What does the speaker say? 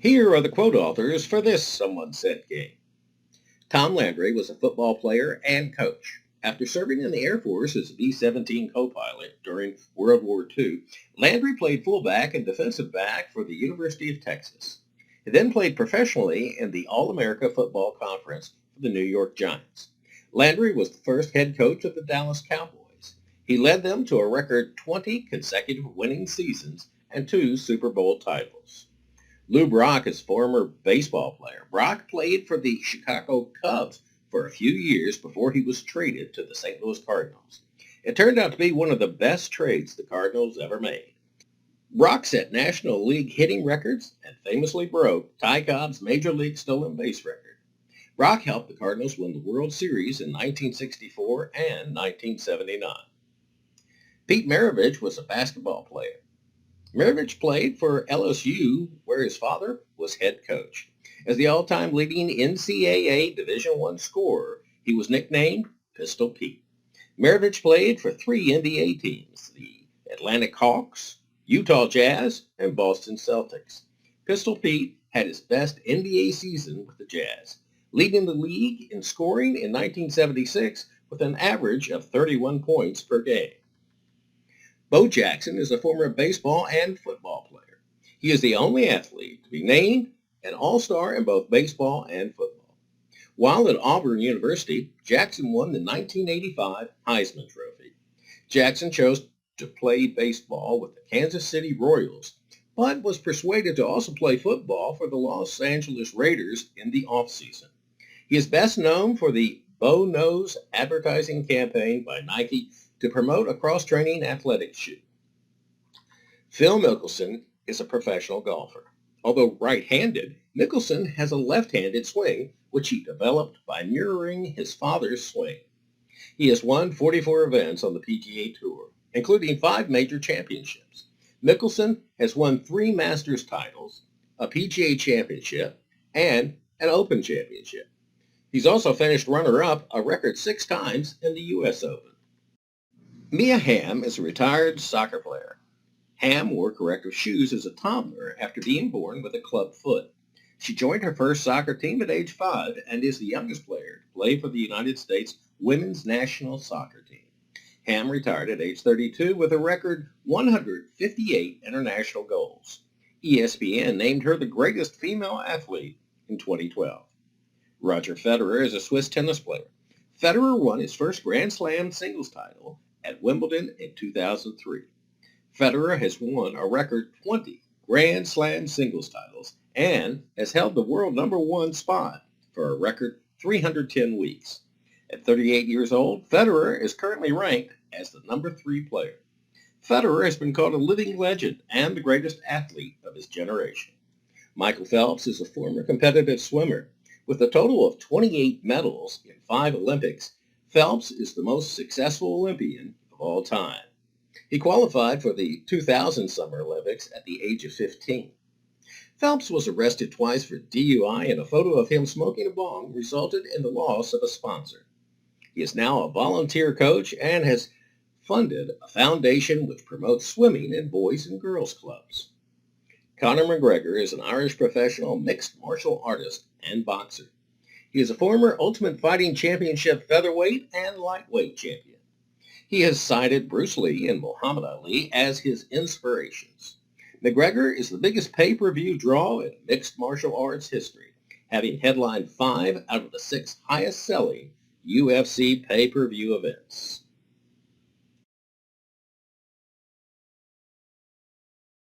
Here are the quote authors for this Someone Said game. Tom Landry was a football player and coach. After serving in the Air Force as a B-17 co-pilot during World War II, Landry played fullback and defensive back for the University of Texas. He then played professionally in the All-America Football Conference for the New York Giants. Landry was the first head coach of the Dallas Cowboys. He led them to a record 20 consecutive winning seasons and 2 Super Bowl titles. Lou Brock is a former baseball player. Brock played for the Chicago Cubs for a few years before he was traded to the St. Louis Cardinals. It turned out to be one of the best trades the Cardinals ever made. Brock set National League hitting records and famously broke Ty Cobb's Major League stolen base record. Brock helped the Cardinals win the World Series in 1964 and 1979. Pete Maravich was a basketball player. Maravich played for LSU, where his father was head coach. As the all-time leading NCAA Division I scorer, he was nicknamed Pistol Pete. Maravich played for 3 NBA teams, the Atlantic Hawks, Utah Jazz, and Boston Celtics. Pistol Pete had his best NBA season with the Jazz, leading the league in scoring in 1976 with an average of 31 points per game. Bo Jackson is a former baseball and football player. He is the only athlete to be named an All-Star in both baseball and football. While at Auburn University, Jackson won the 1985 Heisman Trophy. Jackson chose to play baseball with the Kansas City Royals, but was persuaded to also play football for the Los Angeles Raiders in the offseason. He is best known for the Bo Knows advertising campaign by Nike to promote a cross-training athletics shoe. Phil Mickelson is a professional golfer. Although right-handed, Mickelson has a left-handed swing, which he developed by mirroring his father's swing. He has won 44 events on the PGA Tour, including 5 major championships. Mickelson has won 3 Masters titles, a PGA championship, and an Open championship. He's also finished runner-up a record 6 times in the U.S. Open. Mia Hamm is a retired soccer player. Hamm wore corrective shoes as a toddler after being born with a club foot. She joined her first soccer team at age 5 and is the youngest player to play for the United States women's national soccer team. Hamm retired at age 32 with a record 158 international goals. ESPN named her the greatest female athlete in 2012. Roger Federer is a Swiss tennis player. Federer won his first Grand Slam singles title at Wimbledon in 2003. Federer has won a record 20 Grand Slam singles titles and has held the world number 1 spot for a record 310 weeks. At 38 years old, Federer is currently ranked as the number 3 player. Federer has been called a living legend and the greatest athlete of his generation. Michael Phelps is a former competitive swimmer. With a total of 28 medals in 5 Olympics, Phelps is the most successful Olympian of all time. He qualified for the 2000 Summer Olympics at the age of 15. Phelps was arrested twice for DUI, and a photo of him smoking a bong resulted in the loss of a sponsor. He is now a volunteer coach and has funded a foundation which promotes swimming in boys and girls clubs. Conor McGregor is an Irish professional mixed martial artist and boxer. He is a former Ultimate Fighting Championship featherweight and lightweight champion. He has cited Bruce Lee and Muhammad Ali as his inspirations. McGregor is the biggest pay-per-view draw in mixed martial arts history, having headlined 5 out of the 6 highest-selling UFC pay-per-view events.